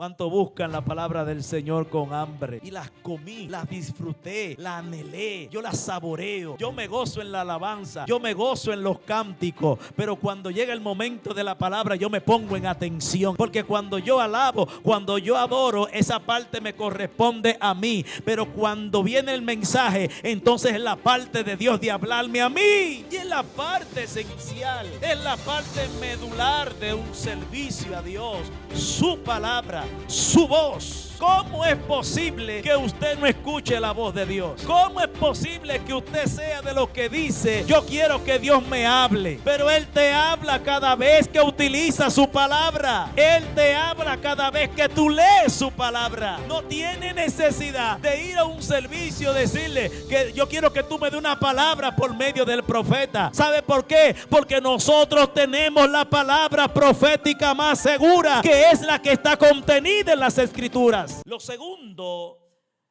¿Cuánto buscan la palabra del Señor con hambre? Y las comí, las disfruté, las anhelé, yo las saboreo. Yo me gozo en la alabanza, yo me gozo en los cánticos. Pero cuando llega el momento de la palabra, yo me pongo en atención. Porque cuando yo alabo, cuando yo adoro, esa parte me corresponde a mí. Pero cuando viene el mensaje, entonces es la parte de Dios de hablarme a mí. Y es la parte esencial, es la parte medular de un servicio a Dios. Su palabra, su voz. ¿Cómo es posible que usted no escuche la voz de Dios? ¿Cómo es posible que usted sea de los que dice, yo quiero que Dios me hable? Pero Él te habla cada vez que utiliza su palabra. Él te habla cada vez que tú lees su palabra. No tiene necesidad de ir a un servicio, decirle que yo quiero que tú me dé una palabra por medio del profeta. ¿Sabe por qué? Porque nosotros tenemos la palabra profética más segura, que es la que está contenida en las Escrituras. Lo segundo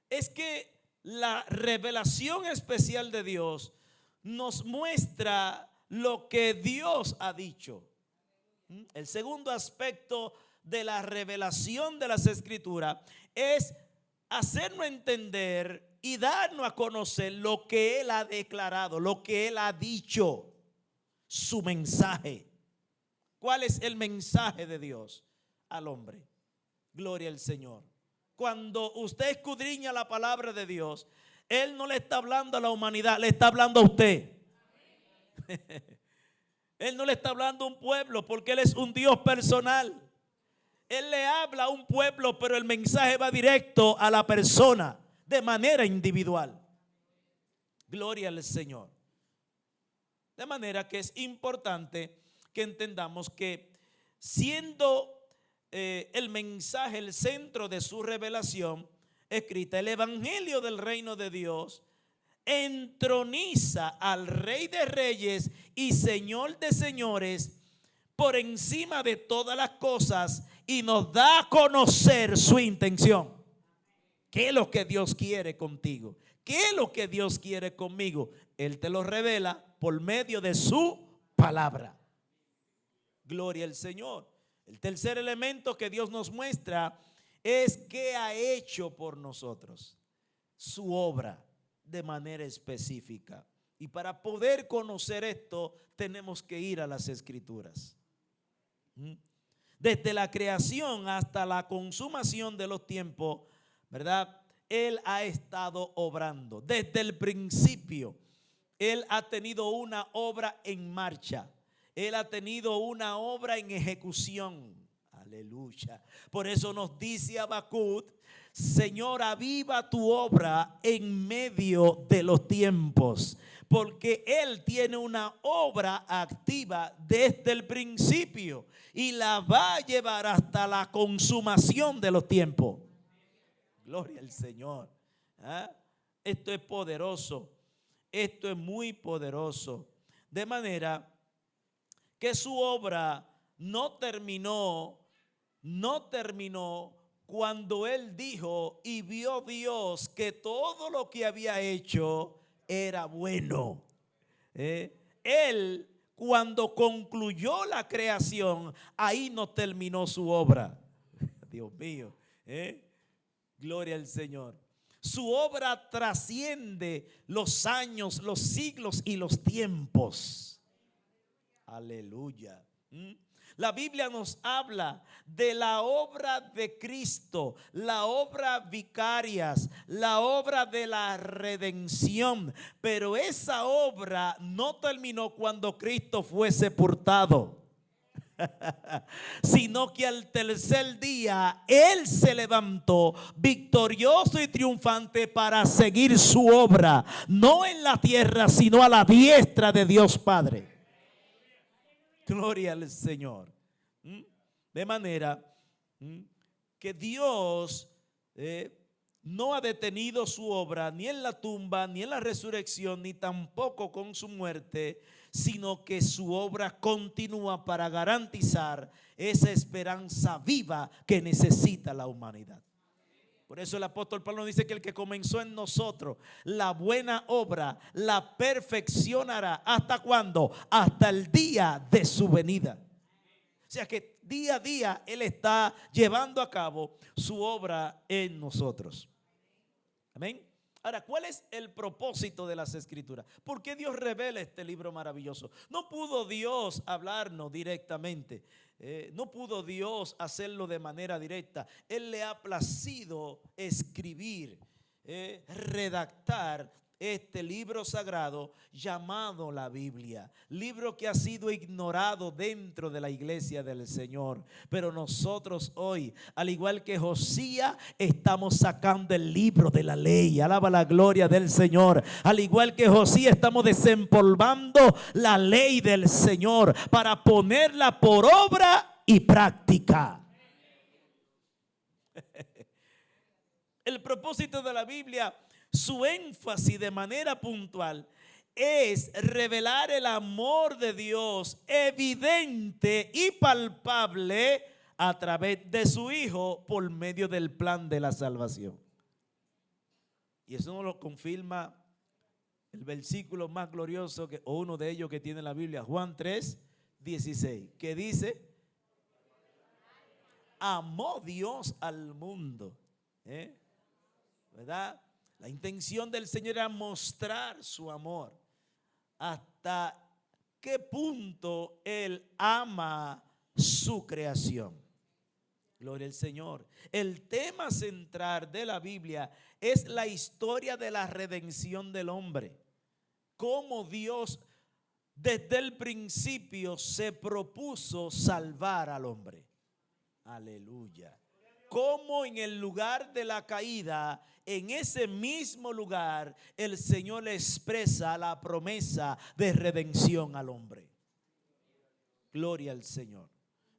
es que la revelación especial de Dios nos muestra lo que Dios ha dicho. El segundo aspecto de la revelación de las Escrituras es hacernos entender y darnos a conocer lo que Él ha declarado, lo que Él ha dicho, su mensaje. ¿Cuál es el mensaje de Dios al hombre? Gloria al Señor. Cuando usted escudriña la palabra de Dios, Él no le está hablando a la humanidad, le está hablando a usted. Él no le está hablando a un pueblo, porque Él es un Dios personal. Él le habla a un pueblo, pero el mensaje va directo a la persona, de manera individual. Gloria al Señor. De manera que es importante que entendamos que siendo el mensaje el centro de su revelación escrita, el evangelio del reino de Dios entroniza al Rey de Reyes y Señor de Señores por encima de todas las cosas y nos da a conocer su intención. ¿Qué es lo que Dios quiere contigo? ¿Qué es lo que Dios quiere conmigo? Él te lo revela por medio de su palabra. Gloria al Señor. El tercer elemento que Dios nos muestra es qué ha hecho por nosotros, su obra de manera específica. Y para poder conocer esto tenemos que ir a las Escrituras. Desde la creación hasta la consumación de los tiempos, ¿verdad? Él ha estado obrando. Desde el principio, Él ha tenido una obra en marcha. Él ha tenido una obra en ejecución. Aleluya. Por eso nos dice Habacuc: Señor, aviva tu obra en medio de los tiempos. Porque Él tiene una obra activa desde el principio y la va a llevar hasta la consumación de los tiempos. Gloria al Señor. ¿Ah? Esto es poderoso. Esto es muy poderoso. De manera que su obra no terminó cuando Él dijo y vio Dios que todo lo que había hecho era bueno. Él, cuando concluyó la creación, ahí no terminó su obra. Dios mío, gloria al Señor. Su obra trasciende los años, los siglos y los tiempos. Aleluya. La Biblia nos habla de la obra de Cristo, la obra vicarias, la obra de la redención. Pero esa obra no terminó cuando Cristo fue sepultado, sino que al tercer día Él se levantó victorioso y triunfante para seguir su obra, no en la tierra, sino a la diestra de Dios Padre. Gloria al Señor. De manera que Dios no ha detenido su obra ni en la tumba, ni en la resurrección, ni tampoco con su muerte, sino que su obra continúa para garantizar esa esperanza viva que necesita la humanidad. Por eso el apóstol Pablo dice que el que comenzó en nosotros la buena obra la perfeccionará. ¿Hasta cuándo? Hasta el día de su venida. O sea que día a día Él está llevando a cabo su obra en nosotros. Amén. Ahora, ¿cuál es el propósito de las Escrituras? ¿Por qué Dios revela este libro maravilloso? No pudo Dios hablarnos directamente. No pudo Dios hacerlo de manera directa. Él le ha placido escribir, redactar este libro sagrado llamado la Biblia, libro que ha sido ignorado dentro de la iglesia del Señor. Pero nosotros hoy, al igual que Josías, estamos sacando el libro de la ley. Alaba la gloria del Señor. Al igual que Josías, estamos desempolvando la ley del Señor para ponerla por obra y práctica. El propósito de la Biblia, su énfasis de manera puntual, es revelar el amor de Dios evidente y palpable a través de su Hijo por medio del plan de la salvación. Y eso nos lo confirma el versículo más glorioso, o uno de ellos que tiene la Biblia, Juan 3:16, que dice: amó Dios al mundo, ¿verdad? La intención del Señor era mostrar su amor. Hasta qué punto Él ama su creación. Gloria al Señor. El tema central de la Biblia es la historia de la redención del hombre. Cómo Dios desde el principio se propuso salvar al hombre. Aleluya. Cómo en el lugar de la caída, en ese mismo lugar, el Señor le expresa la promesa de redención al hombre. Gloria al Señor.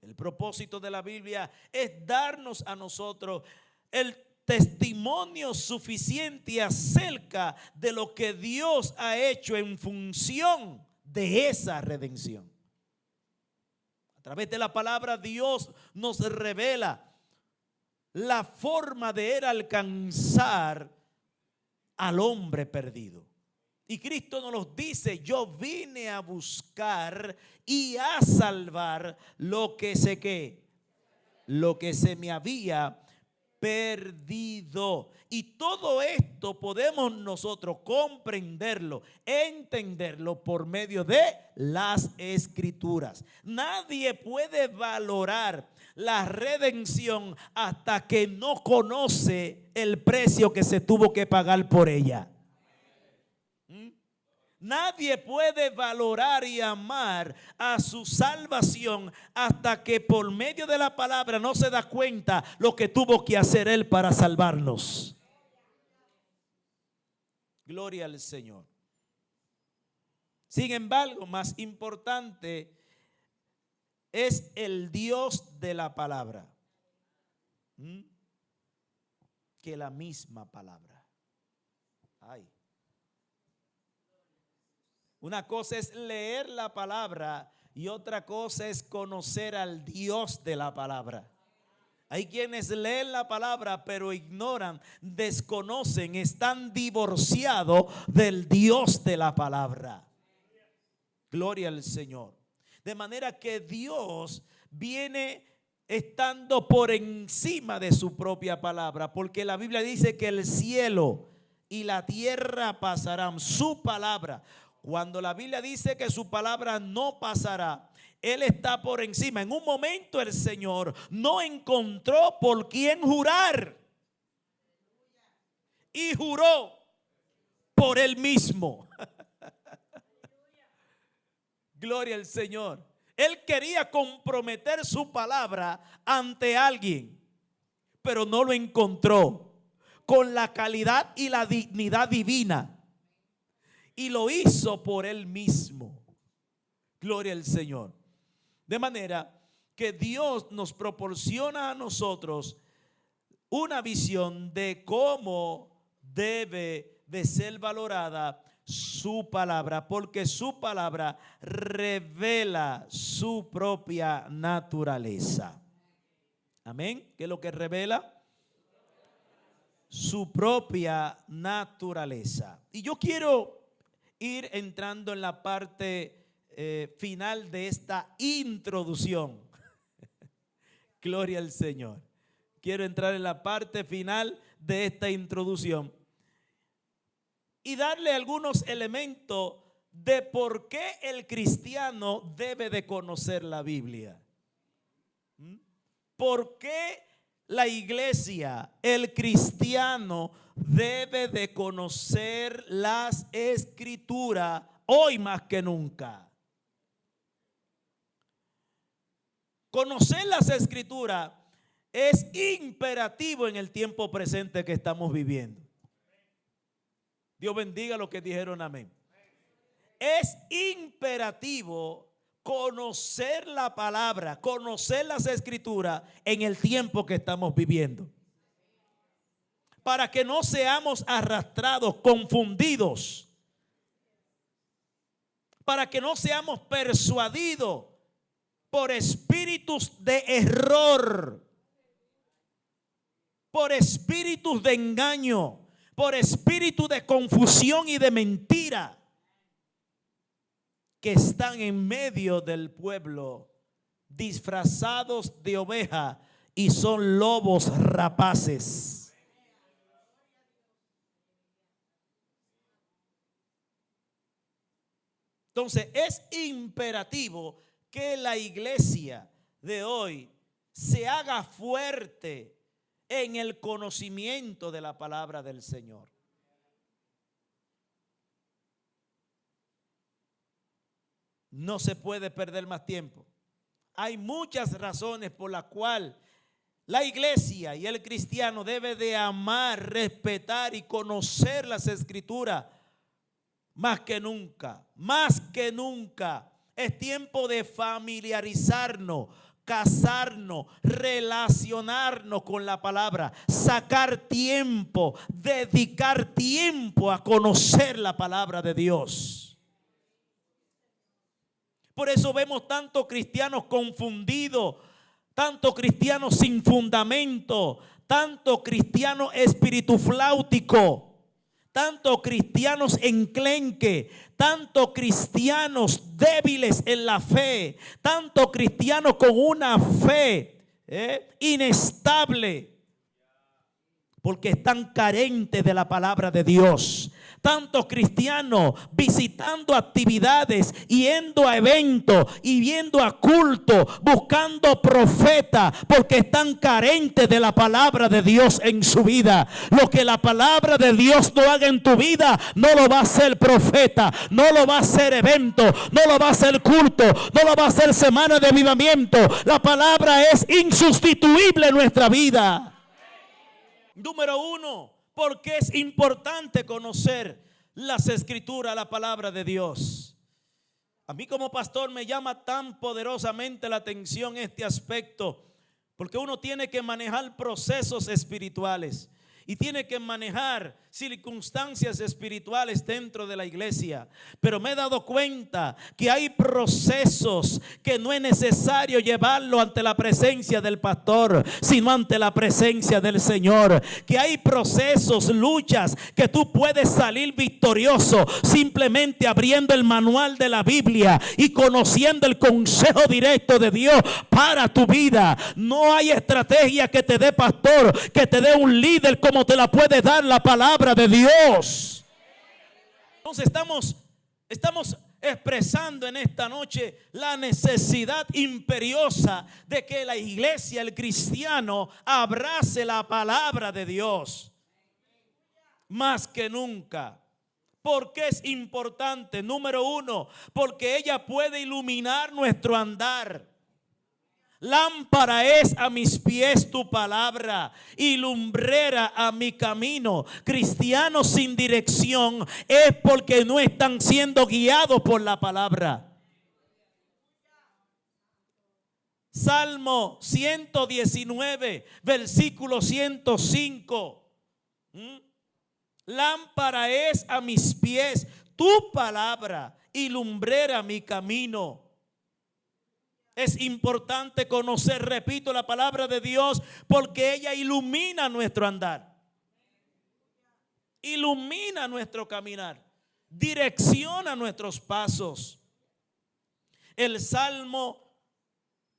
El propósito de la Biblia es darnos a nosotros el testimonio suficiente acerca de lo que Dios ha hecho en función de esa redención. A través de la palabra, Dios nos revela la forma de Él alcanzar al hombre perdido. Y Cristo nos dice: yo vine a buscar y a salvar lo que se me había perdido. Y todo esto podemos nosotros comprenderlo, entenderlo por medio de las Escrituras. Nadie puede valorar la redención hasta que no conoce el precio que se tuvo que pagar por ella. Nadie puede valorar y amar a su salvación hasta que por medio de la palabra no se da cuenta lo que tuvo que hacer Él para salvarnos. Gloria al Señor. Sin embargo, más importante es el Dios de la palabra que la misma palabra. Ay. Una cosa es leer la palabra y otra cosa es conocer al Dios de la palabra. Hay quienes leen la palabra pero ignoran, desconocen, están divorciados del Dios de la palabra. Gloria al Señor. De manera que Dios viene estando por encima de su propia palabra, porque la Biblia dice que el cielo y la tierra pasarán, su palabra. Cuando la Biblia dice que su palabra no pasará, Él está por encima. En un momento el Señor no encontró por quién jurar y juró por Él mismo. Gloria al Señor. Él quería comprometer su palabra ante alguien, pero no lo encontró con la calidad y la dignidad divina. Y lo hizo por Él mismo. Gloria al Señor. De manera que Dios nos proporciona a nosotros una visión de cómo debe de ser valorada su palabra, porque su palabra revela su propia naturaleza. Amén. ¿Qué es lo que revela? Su propia naturaleza. Y yo quiero ir entrando en la parte final de esta introducción. Gloria al Señor. Quiero entrar en la parte final de esta introducción y darle algunos elementos de por qué el cristiano debe de conocer la Biblia. ¿Por qué la iglesia, el cristiano, debe de conocer las Escrituras hoy más que nunca? Conocer las Escrituras es imperativo en el tiempo presente que estamos viviendo. Dios bendiga los que dijeron amén. Es imperativo conocer la palabra, conocer las Escrituras en el tiempo que estamos viviendo, para que no seamos arrastrados, confundidos, para que no seamos persuadidos por espíritus de error, por espíritus de engaño, por espíritus de confusión y de mentira que están en medio del pueblo, disfrazados de oveja y son lobos rapaces. Entonces es imperativo que la iglesia de hoy se haga fuerte en el conocimiento de la palabra del Señor. No se puede perder más tiempo. Hay muchas razones por las cuales la iglesia y el cristiano debe de amar, respetar y conocer las Escrituras más que nunca, más que nunca. Es tiempo de familiarizarnos, casarnos, relacionarnos con la palabra, sacar tiempo, dedicar tiempo a conocer la palabra de Dios. Por eso vemos tantos cristianos confundidos, tantos cristianos sin fundamento, tantos cristianos espiritufláuticos, tantos cristianos enclenque, tantos cristianos débiles en la fe, tantos cristianos con una fe inestable, porque están carentes de la palabra de Dios. Tantos cristianos visitando actividades, yendo a eventos y viendo a culto, buscando profetas, porque están carentes de la palabra de Dios en su vida. Lo que la palabra de Dios no haga en tu vida, no lo va a hacer profeta, no lo va a hacer evento, no lo va a hacer culto, no lo va a hacer semana de avivamiento. La palabra es insustituible en nuestra vida. Número uno, porque es importante conocer las Escrituras, la palabra de Dios. A mí como pastor me llama tan poderosamente la atención este aspecto, porque uno tiene que manejar procesos espirituales y tiene que manejar circunstancias espirituales dentro de la iglesia. Pero me he dado cuenta que hay procesos que no es necesario llevarlo ante la presencia del pastor, sino ante la presencia del Señor. Que hay procesos, luchas que tú puedes salir victorioso simplemente abriendo el manual de la Biblia y conociendo el consejo directo de Dios para tu vida. No hay estrategia que te dé pastor, que te dé un líder como te la puede dar la palabra de Dios. Entonces estamos expresando en esta noche la necesidad imperiosa de que la iglesia, el cristiano, abrace la palabra de Dios más que nunca. ¿Por qué es importante? Número uno, porque ella puede iluminar nuestro andar. Lámpara es a mis pies tu palabra y lumbrera a mi camino. Cristianos sin dirección es porque no están siendo guiados por la palabra. Salmo 119, versículo 105. Lámpara es a mis pies tu palabra y lumbrera mi camino. Es importante conocer, repito, la palabra de Dios porque ella ilumina nuestro andar, ilumina nuestro caminar, direcciona nuestros pasos. El Salmo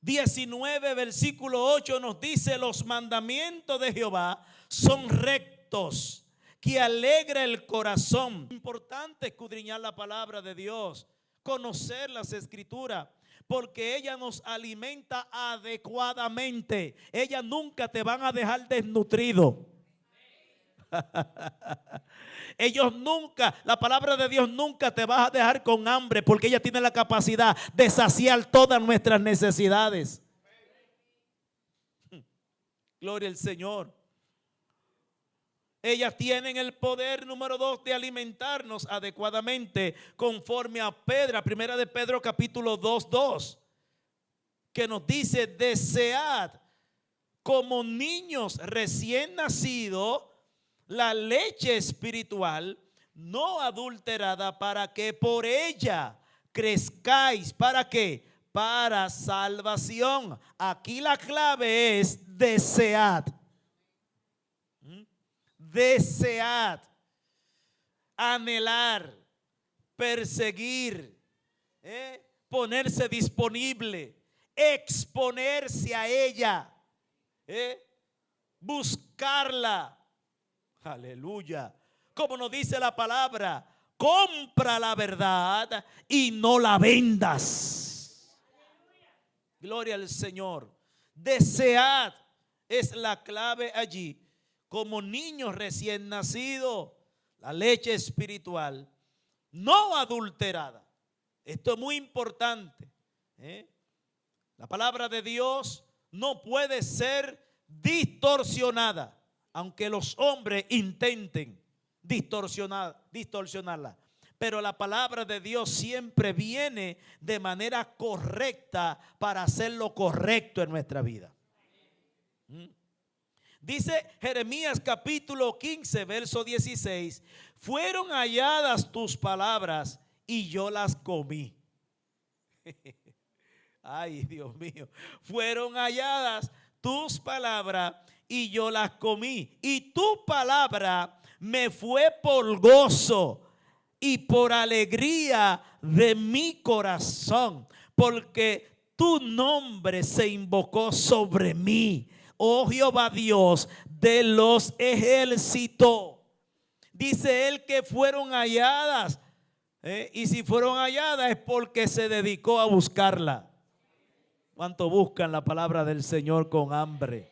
19, versículo 8 nos dice: los mandamientos de Jehová son rectos, que alegra el corazón. Importante escudriñar la palabra de Dios, conocer las escrituras, porque ella nos alimenta adecuadamente. Ellas nunca te van a dejar desnutrido. Ellos nunca, la palabra de Dios nunca te va a dejar con hambre, porque ella tiene la capacidad de saciar todas nuestras necesidades. Gloria al Señor. Ellas tienen el poder, número 2, de alimentarnos adecuadamente, conforme a primera de Pedro capítulo 2:2, que nos dice: desead como niños recién nacidos la leche espiritual no adulterada, para que por ella crezcáis. ¿Para qué? Para salvación. Aquí la clave es desead. Desead, anhelar, perseguir, ponerse disponible, exponerse a ella, buscarla. Aleluya. Como nos dice la palabra: compra la verdad y no la vendas. Gloria al Señor. Desead es la clave allí. Como niños recién nacidos, la leche espiritual no adulterada. Esto es muy importante. La palabra de Dios no puede ser distorsionada, aunque los hombres intenten distorsionarla. Pero la palabra de Dios siempre viene de manera correcta para hacer lo correcto en nuestra vida. Dice Jeremías capítulo 15, verso 16: fueron halladas tus palabras y yo las comí. Ay, Dios mío. Fueron halladas tus palabras y yo las comí. Y tu palabra me fue por gozo y por alegría de mi corazón, porque tu nombre se invocó sobre mí, oh Jehová Dios de los ejércitos. Dice él que fueron halladas, y si fueron halladas es porque se dedicó a buscarla. ¿Cuánto buscan la palabra del Señor con hambre?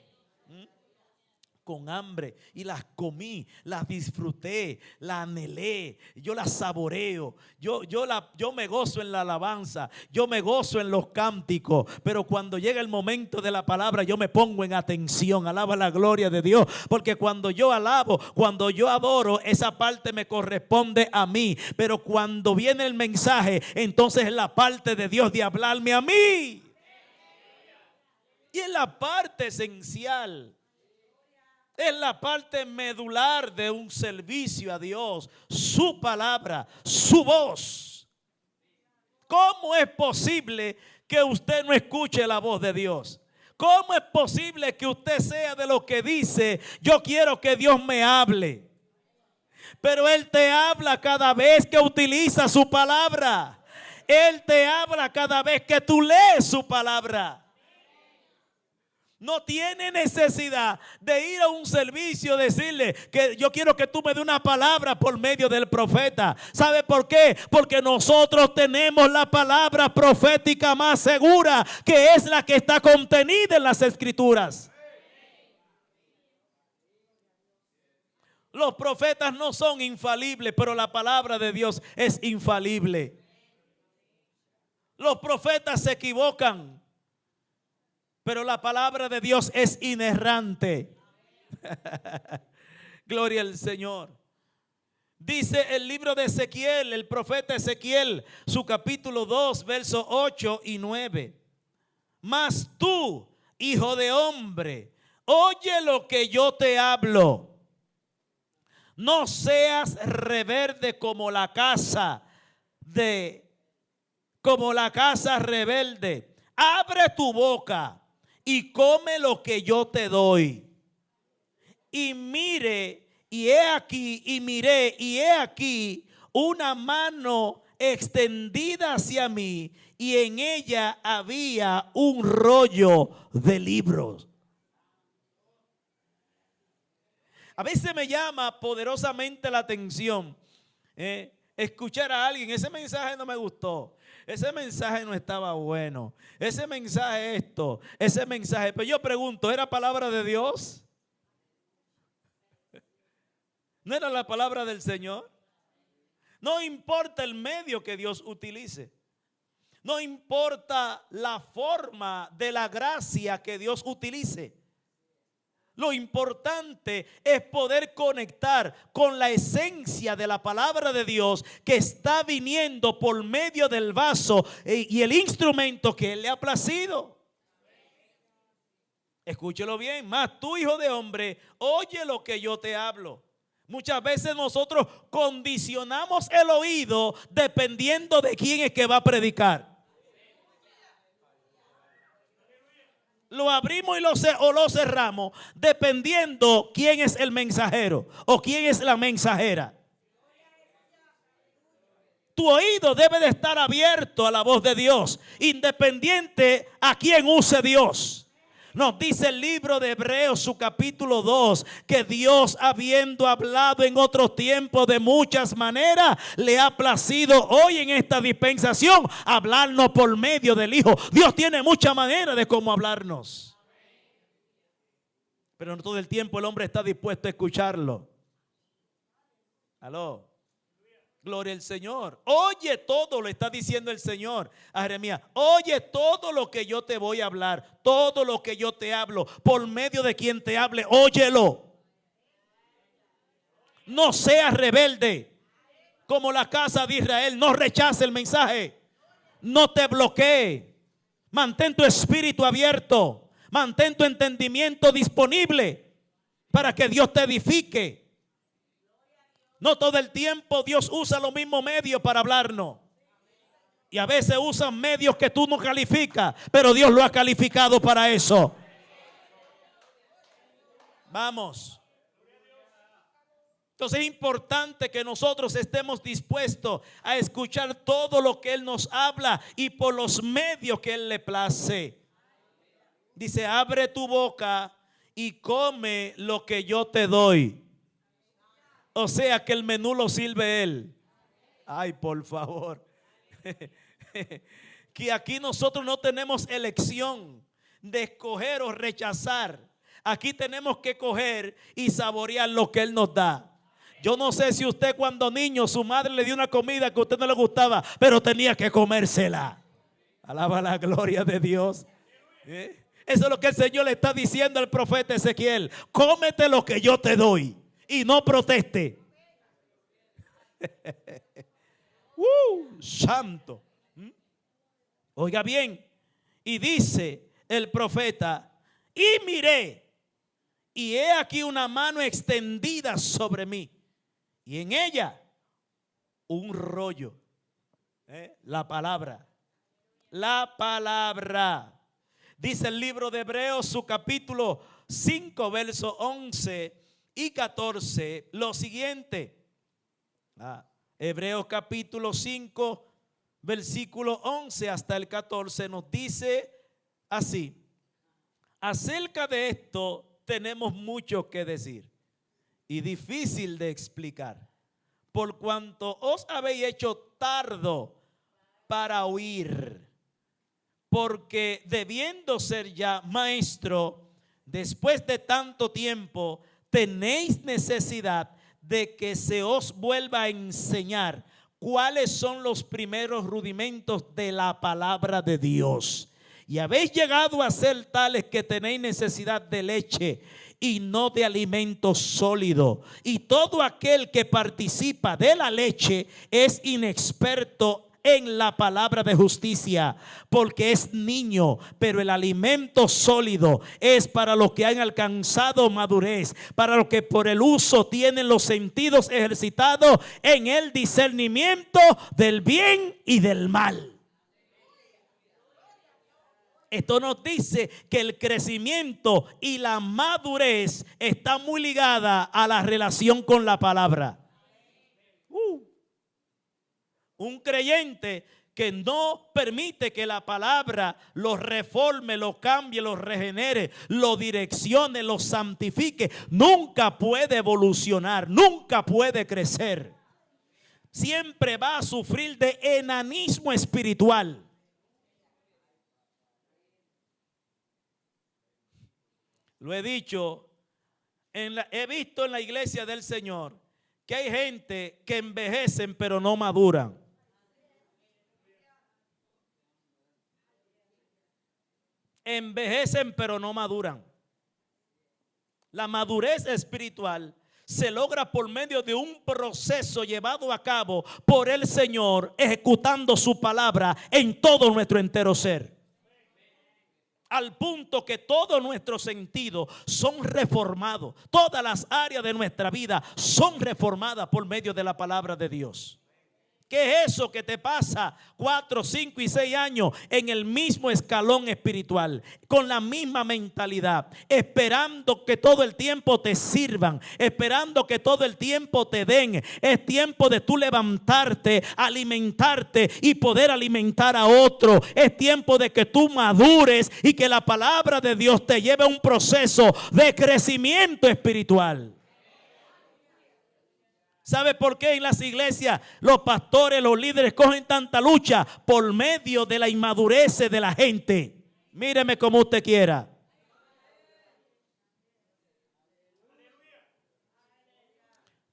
Con hambre, y las comí, las disfruté, las anhelé, yo las saboreo, yo me gozo en la alabanza, yo me gozo en los cánticos, pero cuando llega el momento de la palabra yo me pongo en atención. Alaba la gloria de Dios, porque cuando yo alabo, cuando yo adoro, esa parte me corresponde a mí, pero cuando viene el mensaje, entonces es la parte de Dios de hablarme a mí, y es la parte esencial. Es la parte medular de un servicio a Dios, su palabra, su voz. ¿Cómo es posible que usted no escuche la voz de Dios? ¿Cómo es posible que usted sea de los que dice: yo quiero que Dios me hable? Pero Él te habla cada vez que utiliza su palabra. Él te habla cada vez que tú lees su palabra. No tiene necesidad de ir a un servicio, decirle que yo quiero que tú me dé una palabra por medio del profeta. ¿Sabe por qué? Porque nosotros tenemos la palabra profética más segura, que es la que está contenida en las escrituras. Los profetas no son infalibles, pero la palabra de Dios es infalible. Los profetas se equivocan, pero la palabra de Dios es inerrante. Gloria al Señor. Dice el libro de Ezequiel, el profeta Ezequiel, su capítulo 2, versos 8 y 9. Mas tú, hijo de hombre, oye lo que yo te hablo. No seas rebelde como la casa rebelde. Abre tu boca y come lo que yo te doy. Y mire, y he aquí, y miré, y he aquí una mano extendida hacia mí, y en ella había un rollo de libros. A veces me llama poderosamente la atención escuchar a alguien: ese mensaje no me gustó, ese mensaje no estaba bueno, ese mensaje esto, ese mensaje. Pero yo pregunto, ¿era palabra de Dios? ¿No era la palabra del Señor? No importa el medio que Dios utilice. No importa la forma de la gracia que Dios utilice. Lo importante es poder conectar con la esencia de la palabra de Dios que está viniendo por medio del vaso y el instrumento que Él le ha placido. Escúchelo bien, más tú, hijo de hombre, oye lo que yo te hablo. Muchas veces nosotros condicionamos el oído dependiendo de quién es que va a predicar. Lo abrimos y lo cerramos dependiendo quién es el mensajero o quién es la mensajera. Tu oído debe de estar abierto a la voz de Dios, independiente a quién use Dios. Nos dice el libro de Hebreos, su capítulo 2, que Dios, habiendo hablado en otros tiempos de muchas maneras, le ha placido hoy en esta dispensación hablarnos por medio del Hijo. Dios tiene muchas maneras de cómo hablarnos, pero no todo el tiempo el hombre está dispuesto a escucharlo. Aló. Gloria al Señor. Oye todo, lo está diciendo el Señor a Jeremías. Oye todo lo que yo te voy a hablar, todo lo que yo te hablo, por medio de quien te hable, óyelo. No seas rebelde como la casa de Israel. No rechace el mensaje. No te bloquee. Mantén tu espíritu abierto. Mantén tu entendimiento disponible para que Dios te edifique. No todo el tiempo Dios usa los mismos medios para hablarnos. Y a veces usan medios que tú no calificas, pero Dios lo ha calificado para eso. Vamos. Entonces es importante que nosotros estemos dispuestos a escuchar todo lo que Él nos habla y por los medios que Él le place. Dice: abre tu boca y come lo que yo te doy. O sea que el menú lo sirve Él. Ay, por favor. Que aquí nosotros no tenemos elección de escoger o rechazar. Aquí tenemos que coger y saborear lo que Él nos da. Yo no sé si usted cuando niño su madre le dio una comida que a usted no le gustaba, pero tenía que comérsela. Alaba la gloria de Dios. Eso es lo que el Señor le está diciendo al profeta Ezequiel: cómete lo que yo te doy y no proteste. Santo. Oiga bien, y dice el profeta: y miré, y he aquí una mano extendida sobre mí, y en ella un rollo. La palabra. La palabra. Dice el libro de Hebreos, su capítulo 5, versos 11 y 14, lo siguiente. Hebreos capítulo 5, versículo 11 hasta el 14 nos dice así: acerca de esto tenemos mucho que decir y difícil de explicar, por cuanto os habéis hecho tardo para oír, porque debiendo ser ya maestro, después de tanto tiempo, tenéis necesidad de que se os vuelva a enseñar cuáles son los primeros rudimentos de la palabra de Dios. Y habéis llegado a ser tales que tenéis necesidad de leche y no de alimento sólido. Y todo aquel que participa de la leche es inexperto en la palabra de justicia, porque es niño, pero el alimento sólido es para los que han alcanzado madurez, para los que por el uso tienen los sentidos ejercitados en el discernimiento del bien y del mal. Esto nos dice que el crecimiento y la madurez está muy ligada a la relación con la palabra. Un creyente que no permite que la palabra lo reforme, lo cambie, lo regenere, lo direccione, lo santifique, nunca puede evolucionar, nunca puede crecer. Siempre va a sufrir de enanismo espiritual. Lo he dicho, he visto en la iglesia del Señor que hay gente que envejecen pero no maduran. Envejecen pero no maduran. La madurez espiritual se logra por medio de un proceso llevado a cabo por el Señor, ejecutando su palabra en todo nuestro entero ser. Al punto que todos nuestros sentidos son reformados. Todas las áreas de nuestra vida son reformadas por medio de la palabra de Dios. ¿Qué es eso que te pasa 4, 5 y 6 años en el mismo escalón espiritual, con la misma mentalidad, esperando que todo el tiempo te sirvan, esperando que todo el tiempo te den? Es tiempo de tú levantarte, alimentarte y poder alimentar a otro. Es tiempo de que tú madures y que la palabra de Dios te lleve a un proceso de crecimiento espiritual. ¿Sabe por qué en las iglesias los pastores, los líderes cogen tanta lucha? Por medio de la inmadurez de la gente. Míreme como usted quiera.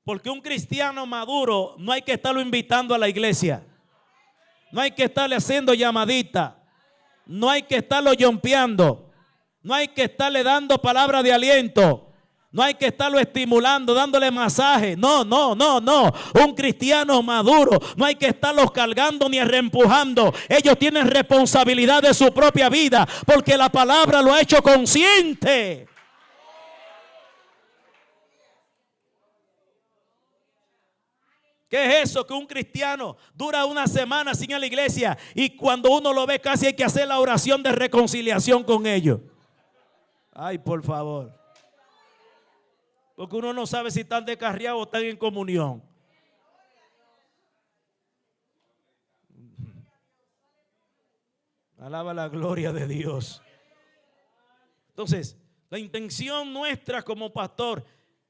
Porque un cristiano maduro no hay que estarlo invitando a la iglesia. No hay que estarle haciendo llamadita. No hay que estarlo yompeando. No hay que estarle dando palabras de aliento. No hay que estarlo estimulando, dándole masaje. No. Un cristiano maduro no hay que estarlos cargando ni reempujando. Ellos tienen responsabilidad de su propia vida porque la palabra lo ha hecho consciente. ¿Qué es eso? Que un cristiano dura una semana sin ir a la iglesia y cuando uno lo ve casi hay que hacer la oración de reconciliación con ellos. Ay, por favor. Porque uno no sabe si están descarriados o están en comunión. Alaba la gloria de Dios. Entonces, la intención nuestra como pastor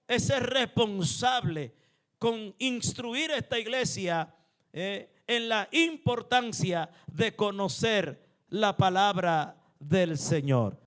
es ser responsable con instruir a esta iglesia en la importancia de conocer la palabra del Señor.